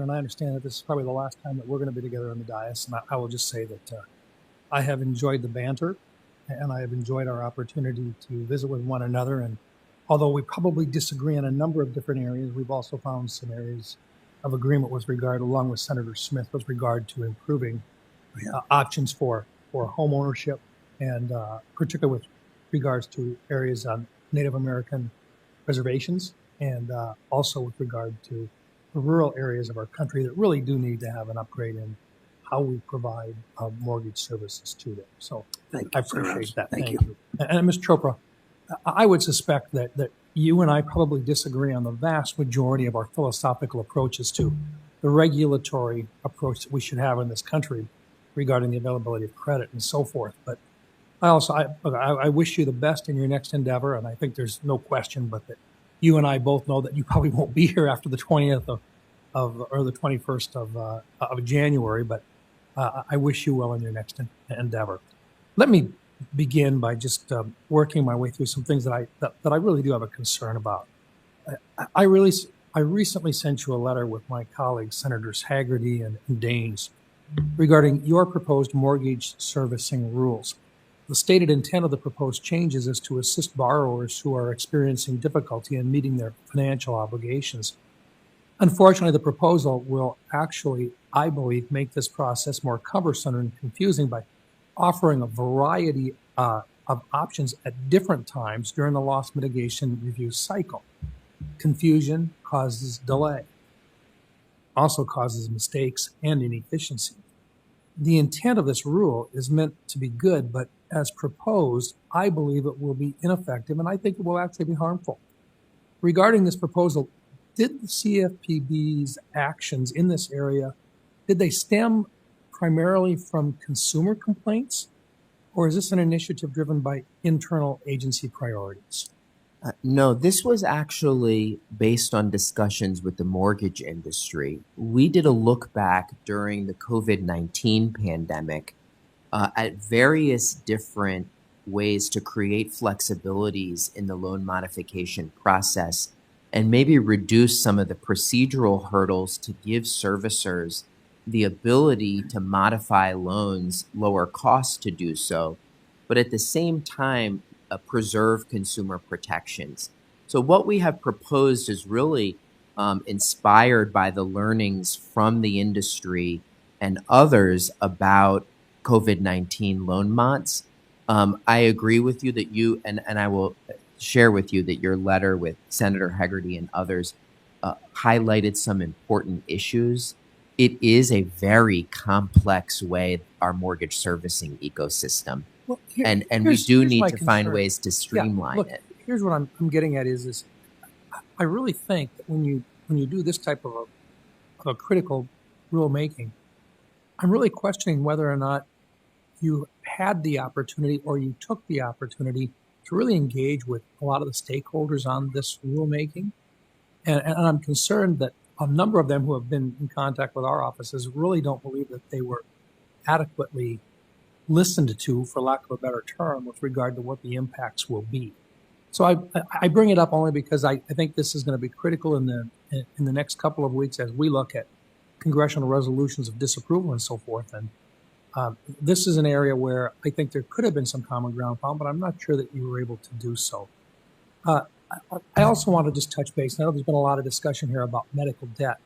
And I understand that this is probably the last time that we're going to be together on the dais. And I will just say that I have enjoyed the banter and I have enjoyed our opportunity to visit with one another. And although we probably disagree on a number of different areas, we've also found some areas of agreement with regard, along with Senator Smith, with regard to improving options for home ownership and particularly with regards to areas on Native American reservations and also with regard to the rural areas of our country that really do need to have an upgrade in how we provide mortgage services to them. So I appreciate that. Thank you. And Ms. Chopra, I would suspect that you and I probably disagree on the vast majority of our philosophical approaches to the regulatory approach that we should have in this country regarding the availability of credit and so forth. But I wish you the best in your next endeavor, and I think there's no question but that you and I both know that you probably won't be here after the 20th or the 21st of January, but I wish you well in your next endeavor. Let me begin by just working my way through some things that I really do have a concern about. I recently sent you a letter with my colleagues, Senators Haggerty and Daines, regarding your proposed mortgage servicing rules. The stated intent of the proposed changes is to assist borrowers who are experiencing difficulty in meeting their financial obligations. Unfortunately, the proposal will actually, I believe, make this process more cumbersome and confusing by offering a variety of options at different times during the loss mitigation review cycle. Confusion causes delay, also causes mistakes and inefficiency. The intent of this rule is meant to be good, but as proposed, I believe it will be ineffective, and I think it will actually be harmful. Regarding this proposal, did the CFPB's actions in this area, did they stem primarily from consumer complaints, or is this an initiative driven by internal agency priorities? No, this was actually based on discussions with the mortgage industry. We did a look back during the COVID-19 pandemic at various different ways to create flexibilities in the loan modification process and maybe reduce some of the procedural hurdles to give servicers the ability to modify loans, lower cost to do so, but at the same time, preserve consumer protections. So what we have proposed is really inspired by the learnings from the industry and others about COVID-19 loan mods. I agree with you that and I will share with you that your letter with Senator Haggerty and others highlighted some important issues. It is a very complex way, our mortgage servicing ecosystem. Well, and we do need to find concern. ways to streamline Look, it. Here's what I'm getting at is I really think that when you do this type of a critical rulemaking, I'm really questioning whether or not you had the opportunity or you took the opportunity to really engage with a lot of the stakeholders on this rulemaking. And I'm concerned that a number of them who have been in contact with our offices really don't believe that they were adequately listened to, for lack of a better term, with regard to what the impacts will be. So I bring it up only because I think this is going to be critical in the next couple of weeks as we look at congressional resolutions of disapproval and so forth. And this is an area where I think there could have been some common ground found, but I'm not sure that you were able to do so. I also want to just touch base. I know there's been a lot of discussion here about medical debt.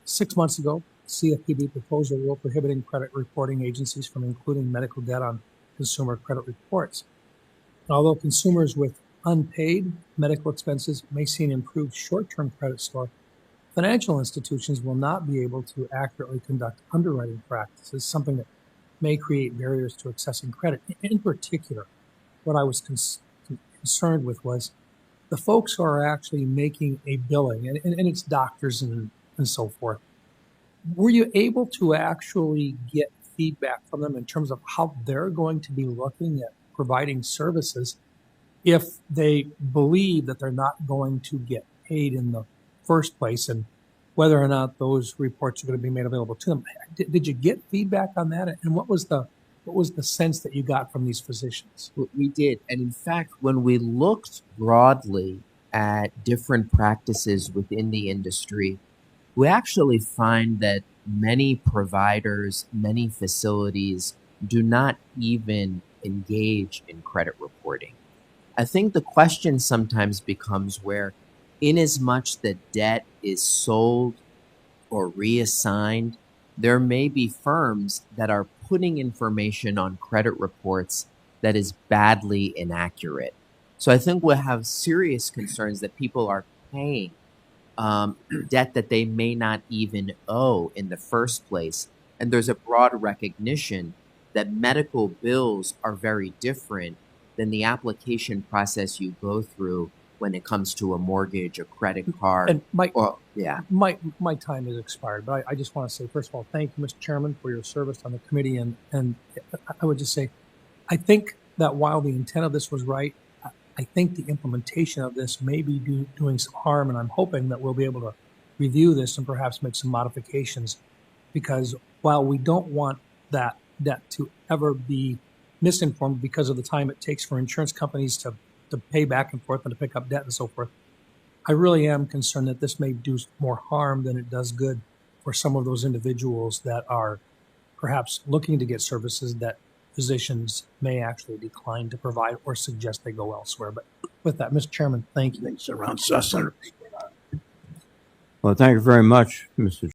6 months ago, CFPB proposed a rule prohibiting credit reporting agencies from including medical debt on consumer credit reports. And although consumers with unpaid medical expenses may see an improved short-term credit score, financial institutions will not be able to accurately conduct underwriting practices, something that may create barriers to accessing credit. In particular, what I was concerned with was the folks who are actually making a billing, and it's doctors and so forth. Were you able to actually get feedback from them in terms of how they're going to be looking at providing services if they believe that they're not going to get paid in the first place, and whether or not those reports are going to be made available to them? Did you get feedback on that? And what was the sense that you got from these physicians? We did. And in fact, when we looked broadly at different practices within the industry, we actually find that many providers, many facilities do not even engage in credit reporting. I think the question sometimes becomes where, inasmuch that debt is sold or reassigned, there may be firms that are putting information on credit reports that is badly inaccurate. So I think we'll have serious concerns that people are paying debt that they may not even owe in the first place. And there's a broad recognition that medical bills are very different than the application process you go through when it comes to a mortgage, a credit card. And Yeah. my time has expired, but I just want to say, first of all, thank you, Mr. Chairman, for your service on the committee. And I would just say, I think that while the intent of this was right, I think the implementation of this may be doing some harm, and I'm hoping that we'll be able to review this and perhaps make some modifications, because while we don't want that debt to ever be misinformed because of the time it takes for insurance companies to pay back and forth and to pick up debt and so forth, I really am concerned that this may do more harm than it does good for some of those individuals that are perhaps looking to get services that physicians may actually decline to provide or suggest they go elsewhere. But with that, Mr. Chairman, thank you. Thanks, around Senator. Well, thank you very much, Mr.